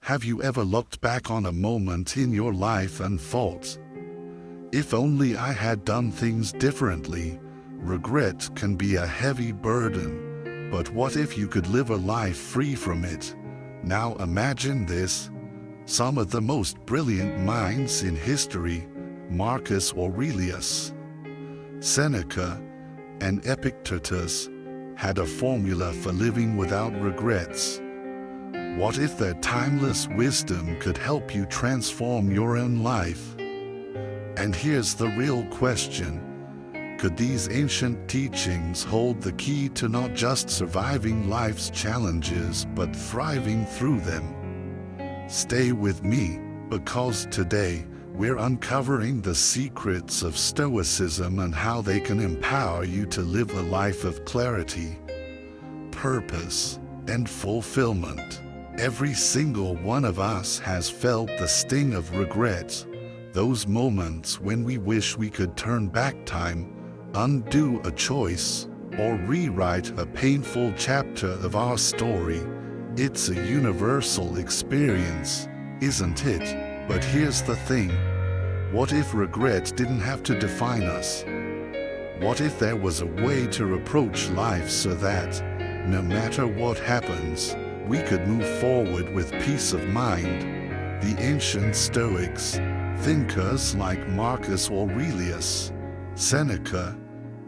Have you ever looked back on a moment in your life and thought, if only I had done things differently? Regret can be a heavy burden, but what if you could live a life free from it? Now imagine this. Some of the most brilliant minds in history, Marcus Aurelius, Seneca, and Epictetus, had a formula for living without regrets. What if their timeless wisdom could help you transform your own life? And here's the real question. Could these ancient teachings hold the key to not just surviving life's challenges but thriving through them? Stay with me, because today we're uncovering the secrets of Stoicism and how they can empower you to live a life of clarity, purpose, and fulfillment. Every single one of us has felt the sting of regret, those moments when we wish we could turn back time, undo a choice, or rewrite a painful chapter of our story. It's a universal experience, isn't it? But here's the thing. What if regret didn't have to define us? What if there was a way to approach life so that, no matter what happens, we could move forward with peace of mind? The ancient Stoics, thinkers like Marcus Aurelius, Seneca,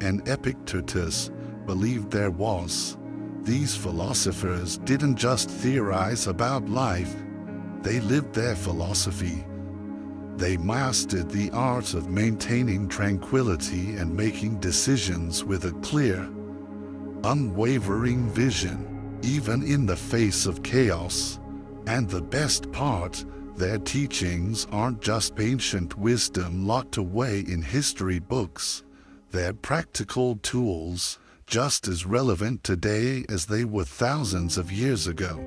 and Epictetus, believed there was. These philosophers didn't just theorize about life, they lived their philosophy. They mastered the art of maintaining tranquility and making decisions with a clear, unwavering vision, even in the face of chaos. And the best part, their teachings aren't just ancient wisdom locked away in history books. They're practical tools, just as relevant today as they were thousands of years ago.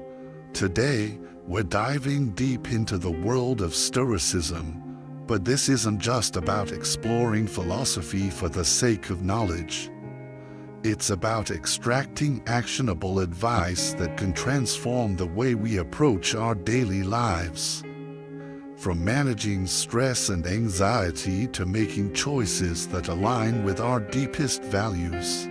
Today, we're diving deep into the world of Stoicism, but this isn't just about exploring philosophy for the sake of knowledge. It's about extracting actionable advice that can transform the way we approach our daily lives. From managing stress and anxiety to making choices that align with our deepest values,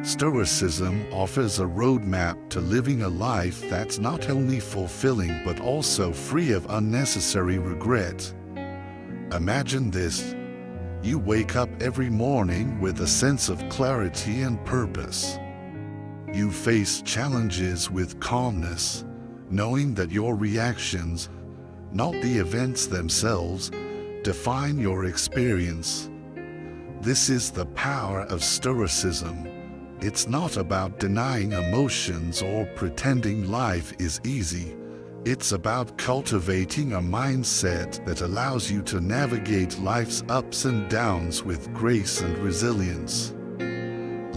Stoicism offers a roadmap to living a life that's not only fulfilling but also free of unnecessary regret. Imagine this. You wake up every morning with a sense of clarity and purpose. You face challenges with calmness, knowing that your reactions, not the events themselves, define your experience. This is the power of Stoicism. It's not about denying emotions or pretending life is easy. It's about cultivating a mindset that allows you to navigate life's ups and downs with grace and resilience.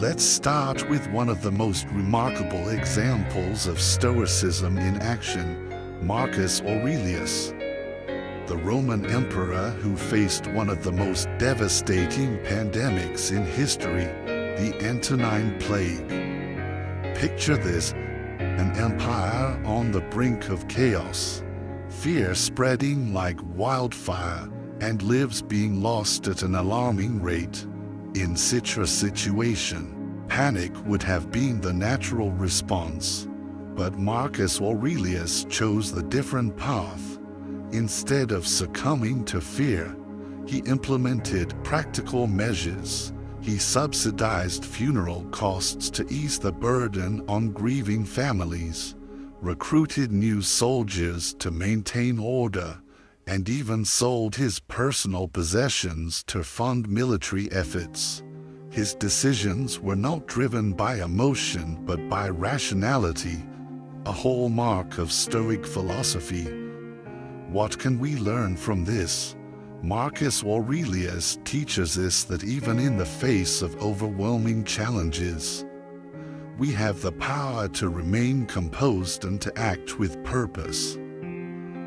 Let's start with one of the most remarkable examples of Stoicism in action, Marcus Aurelius, the Roman emperor who faced one of the most devastating pandemics in history, the Antonine Plague. Picture this, an empire on the brink of chaos, fear spreading like wildfire, and lives being lost at an alarming rate. In such a situation, panic would have been the natural response. But Marcus Aurelius chose the different path. Instead of succumbing to fear, he implemented practical measures. He subsidized funeral costs to ease the burden on grieving families, recruited new soldiers to maintain order, and even sold his personal possessions to fund military efforts. His decisions were not driven by emotion but by rationality, a hallmark of Stoic philosophy. What can we learn from this? Marcus Aurelius teaches us that even in the face of overwhelming challenges, we have the power to remain composed and to act with purpose.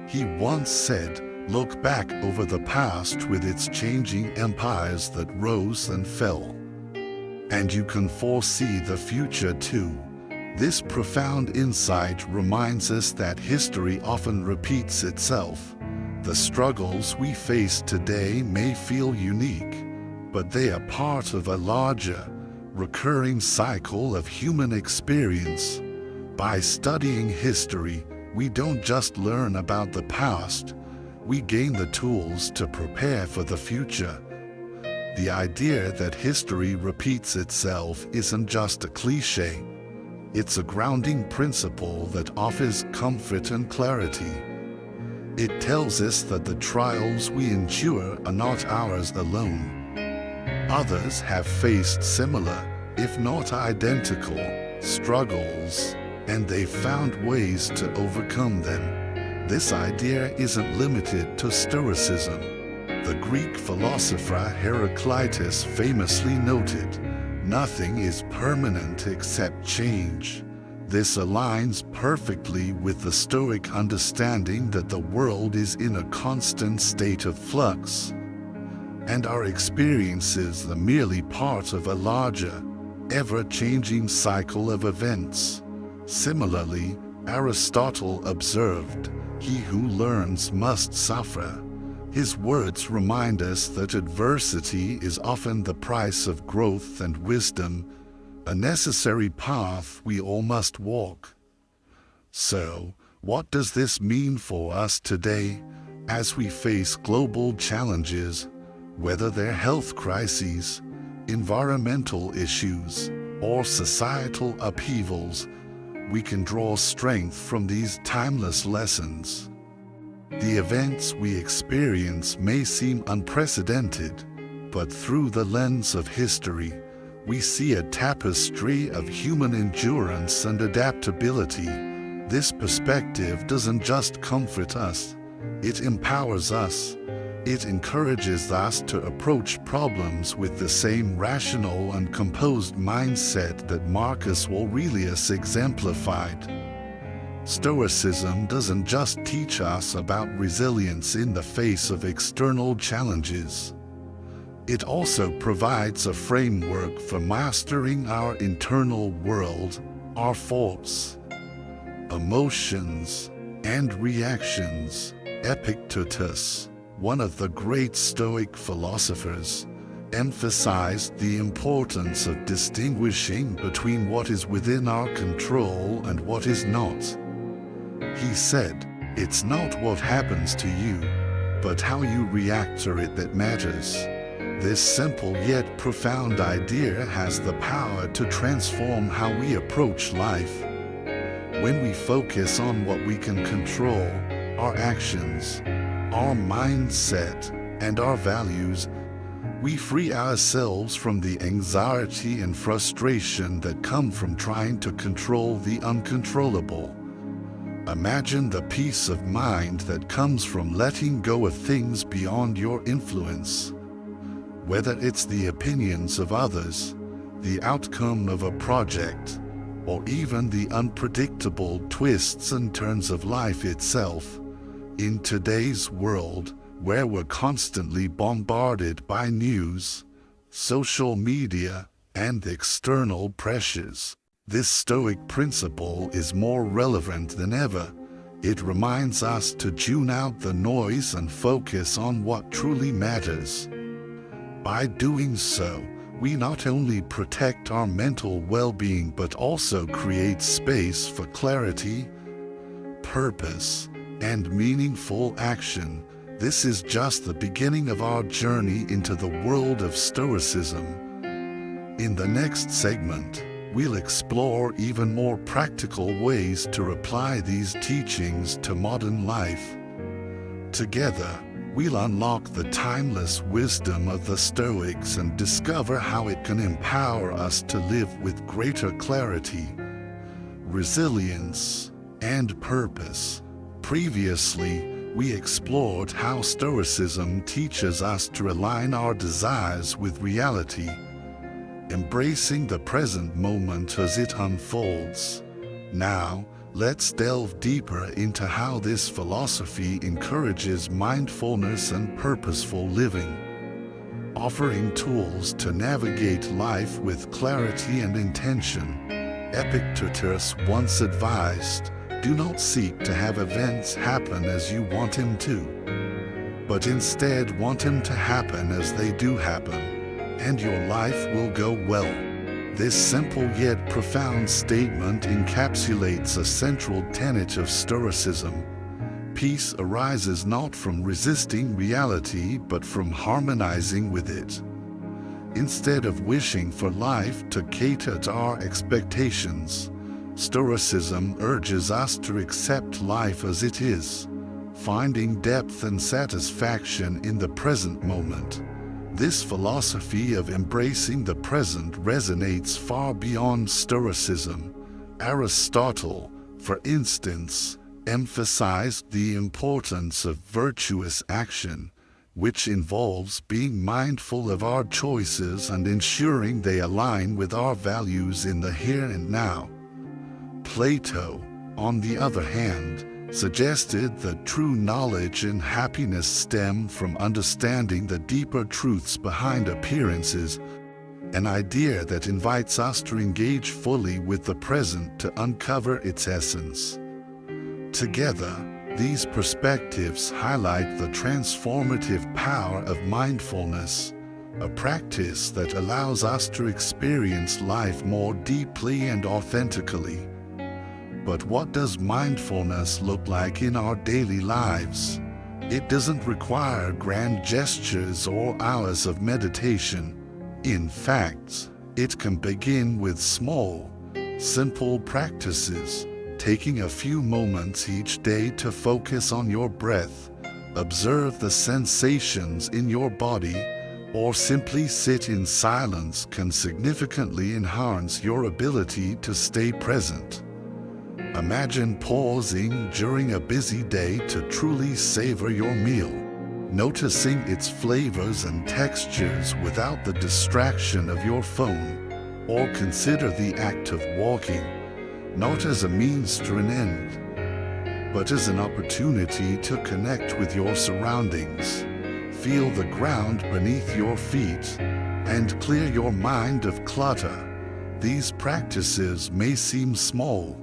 He once said, "Look back over the past with its changing empires that rose and fell, and you can foresee the future too." This profound insight reminds us that history often repeats itself. The struggles we face today may feel unique, but they are part of a larger, recurring cycle of human experience. By studying history, we don't just learn about the past, we gain the tools to prepare for the future. The idea that history repeats itself isn't just a cliché. It's a grounding principle that offers comfort and clarity. It tells us that the trials we endure are not ours alone. Others have faced similar, if not identical, struggles, and they've found ways to overcome them. This idea isn't limited to Stoicism. The Greek philosopher Heraclitus famously noted, "Nothing is permanent except change." This aligns perfectly with the Stoic understanding that the world is in a constant state of flux, and our experiences are merely part of a larger, ever-changing cycle of events. Similarly, Aristotle observed, "He who learns must suffer." His words remind us that adversity is often the price of growth and wisdom, a necessary path we all must walk. So, what does this mean for us today, as we face global challenges, whether they're health crises, environmental issues, or societal upheavals? We can draw strength from these timeless lessons. The events we experience may seem unprecedented, but through the lens of history, we see a tapestry of human endurance and adaptability. This perspective doesn't just comfort us, it empowers us. It encourages us to approach problems with the same rational and composed mindset that Marcus Aurelius exemplified. Stoicism doesn't just teach us about resilience in the face of external challenges. It also provides a framework for mastering our internal world, our thoughts, emotions, and reactions. Epictetus, one of the great Stoic philosophers, emphasized the importance of distinguishing between what is within our control and what is not. He said, "It's not what happens to you, but how you react to it that matters." This simple yet profound idea has the power to transform how we approach life. When we focus on what we can control, our actions, our mindset, and our values, we free ourselves from the anxiety and frustration that come from trying to control the uncontrollable. Imagine the peace of mind that comes from letting go of things beyond your influence. Whether it's the opinions of others, the outcome of a project, or even the unpredictable twists and turns of life itself. In today's world, where we're constantly bombarded by news, social media, and external pressures, this Stoic principle is more relevant than ever. It reminds us to tune out the noise and focus on what truly matters. By doing so, we not only protect our mental well-being but also create space for clarity, purpose, and meaningful action. This is just the beginning of our journey into the world of Stoicism. In the next segment, we'll explore even more practical ways to apply these teachings to modern life. Together, we'll unlock the timeless wisdom of the Stoics and discover how it can empower us to live with greater clarity, resilience, and purpose. Previously, we explored how Stoicism teaches us to align our desires with reality, embracing the present moment as it unfolds. Now, let's delve deeper into how this philosophy encourages mindfulness and purposeful living, offering tools to navigate life with clarity and intention. Epictetus once advised, "Do not seek to have events happen as you want him to, but instead want him to happen as they do happen, and your life will go well." This simple yet profound statement encapsulates a central tenet of Stoicism. Peace arises not from resisting reality but from harmonizing with it. Instead of wishing for life to cater to our expectations, Stoicism urges us to accept life as it is, finding depth and satisfaction in the present moment. This philosophy of embracing the present resonates far beyond Stoicism. Aristotle, for instance, emphasized the importance of virtuous action, which involves being mindful of our choices and ensuring they align with our values in the here and now. Plato, on the other hand, suggested that true knowledge and happiness stem from understanding the deeper truths behind appearances, an idea that invites us to engage fully with the present to uncover its essence. Together, these perspectives highlight the transformative power of mindfulness, a practice that allows us to experience life more deeply and authentically. But what does mindfulness look like in our daily lives? It doesn't require grand gestures or hours of meditation. In fact, it can begin with small, simple practices, taking a few moments each day to focus on your breath, observe the sensations in your body, or simply sit in silence can significantly enhance your ability to stay present. Imagine pausing during a busy day to truly savor your meal, noticing its flavors and textures without the distraction of your phone, or consider the act of walking, not as a means to an end, but as an opportunity to connect with your surroundings, feel the ground beneath your feet, and clear your mind of clutter. These practices may seem small,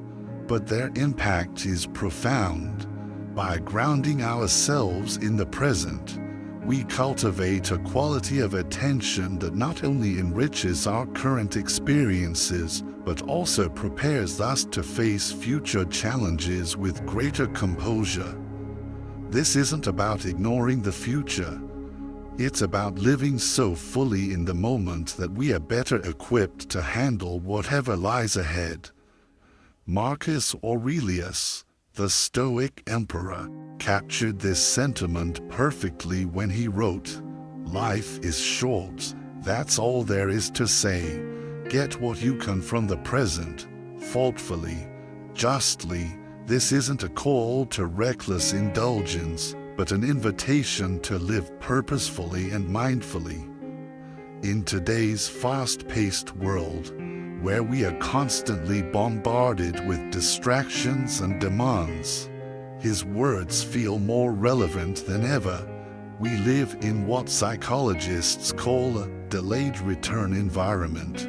but their impact is profound. By grounding ourselves in the present, we cultivate a quality of attention that not only enriches our current experiences, but also prepares us to face future challenges with greater composure. This isn't about ignoring the future. It's about living so fully in the moment that we are better equipped to handle whatever lies ahead. Marcus Aurelius, the Stoic emperor, captured this sentiment perfectly when he wrote, "Life is short, that's all there is to say. Get what you can from the present, thoughtfully, justly." This isn't a call to reckless indulgence, but an invitation to live purposefully and mindfully. In today's fast-paced world, where we are constantly bombarded with distractions and demands, his words feel more relevant than ever. We live in what psychologists call a delayed return environment,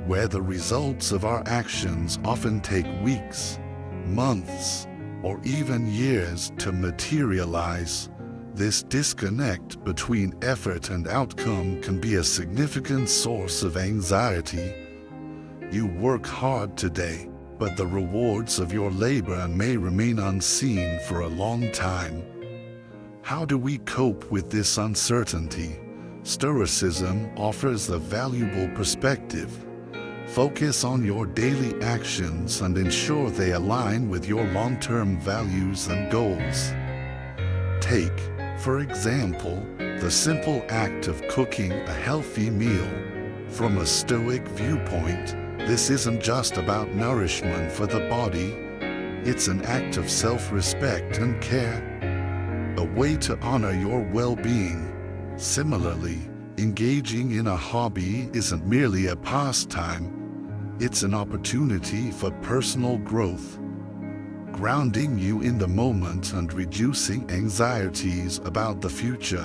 where the results of our actions often take weeks, months, or even years to materialize. This disconnect between effort and outcome can be a significant source of anxiety. You work hard today, but the rewards of your labor may remain unseen for a long time. How do we cope with this uncertainty? Stoicism offers a valuable perspective. Focus on your daily actions and ensure they align with your long-term values and goals. Take, for example, the simple act of cooking a healthy meal. From a Stoic viewpoint, this isn't just about nourishment for the body. It's an act of self-respect and care, a way to honor your well-being. Similarly, engaging in a hobby isn't merely a pastime. It's an opportunity for personal growth, grounding you in the moment and reducing anxieties about the future.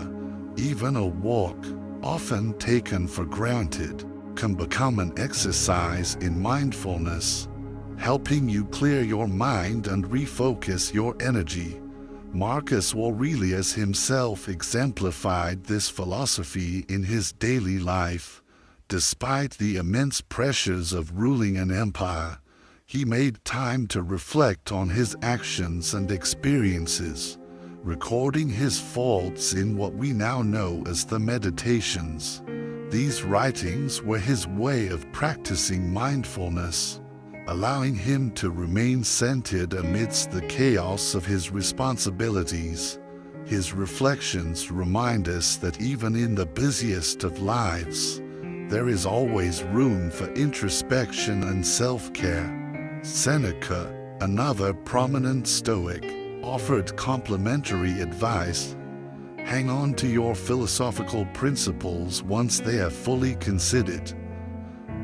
Even a walk, often taken for granted, can become an exercise in mindfulness, helping you clear your mind and refocus your energy. Marcus Aurelius himself exemplified this philosophy in his daily life. Despite the immense pressures of ruling an empire, he made time to reflect on his actions and experiences, recording his thoughts in what we now know as the Meditations. These writings were his way of practicing mindfulness, allowing him to remain centered amidst the chaos of his responsibilities. His reflections remind us that even in the busiest of lives, there is always room for introspection and self-care. Seneca, another prominent Stoic, offered complimentary advice: hang on to your philosophical principles once they are fully considered,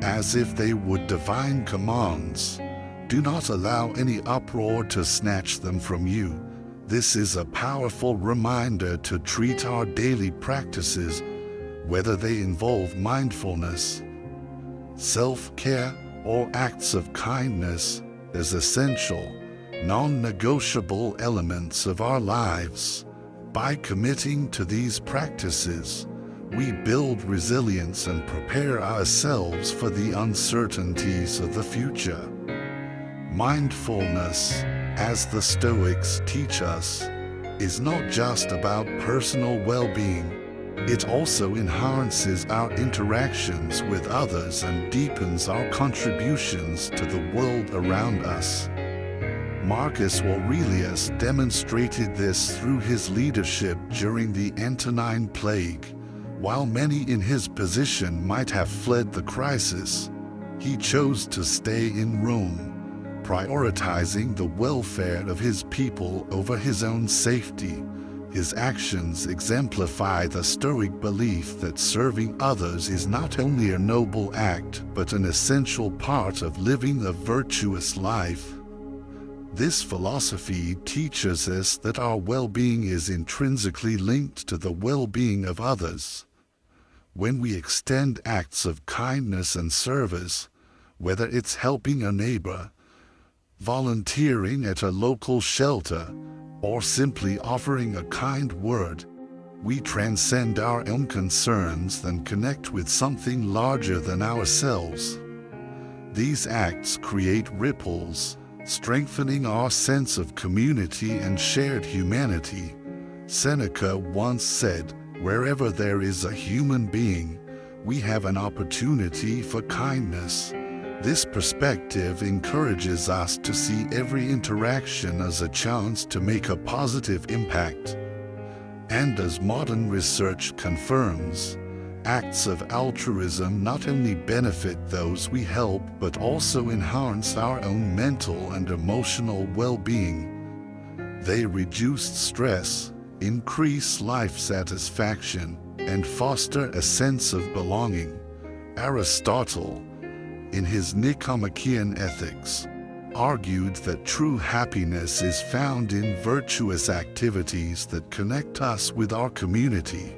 as if they were divine commands. Do not allow any uproar to snatch them from you. This is a powerful reminder to treat our daily practices, whether they involve mindfulness, self-care, or acts of kindness, as essential, non-negotiable elements of our lives. By committing to these practices, we build resilience and prepare ourselves for the uncertainties of the future. Mindfulness, as the Stoics teach us, is not just about personal well-being. It also enhances our interactions with others and deepens our contributions to the world around us. Marcus Aurelius demonstrated this through his leadership during the Antonine Plague. While many in his position might have fled the crisis, he chose to stay in Rome, prioritizing the welfare of his people over his own safety. His actions exemplify the Stoic belief that serving others is not only a noble act, but an essential part of living a virtuous life. This philosophy teaches us that our well-being is intrinsically linked to the well-being of others. When we extend acts of kindness and service, whether it's helping a neighbor, volunteering at a local shelter, or simply offering a kind word, we transcend our own concerns and connect with something larger than ourselves. These acts create ripples, strengthening our sense of community and shared humanity. Seneca once said, "Wherever there is a human being, we have an opportunity for kindness." This perspective encourages us to see every interaction as a chance to make a positive impact. And as modern research confirms, acts of altruism not only benefit those we help but also enhance our own mental and emotional well-being. They reduce stress, increase life satisfaction, and foster a sense of belonging. Aristotle, in his Nicomachean Ethics, argued that true happiness is found in virtuous activities that connect us with our community.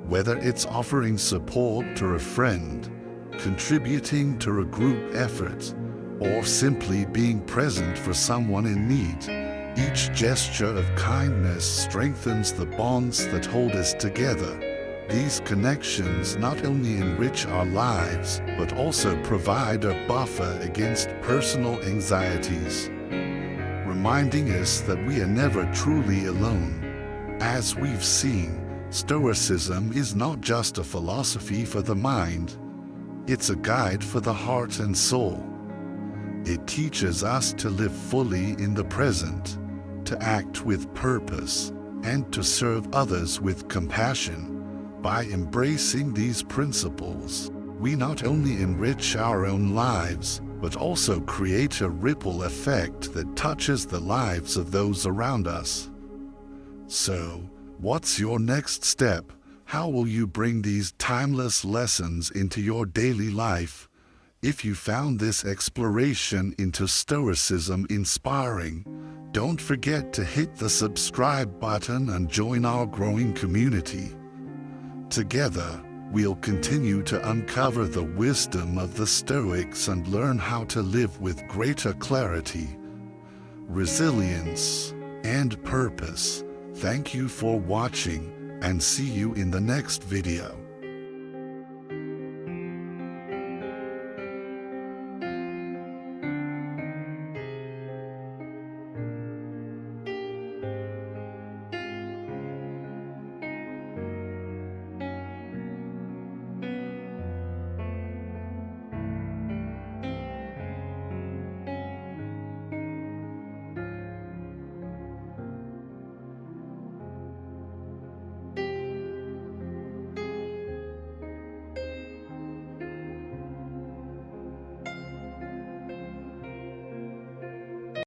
Whether it's offering support to a friend, contributing to a group effort, or simply being present for someone in need, each gesture of kindness strengthens the bonds that hold us together. These connections not only enrich our lives, but also provide a buffer against personal anxieties, reminding us that we are never truly alone. As we've seen, Stoicism is not just a philosophy for the mind, it's a guide for the heart and soul. It teaches us to live fully in the present, to act with purpose, and to serve others with compassion. By embracing these principles, we not only enrich our own lives, but also create a ripple effect that touches the lives of those around us. So, what's your next step? How will you bring these timeless lessons into your daily life? If you found this exploration into Stoicism inspiring, don't forget to hit the subscribe button and join our growing community. Together, we'll continue to uncover the wisdom of the Stoics and learn how to live with greater clarity, resilience, and purpose. Thank you for watching, and see you in the next video.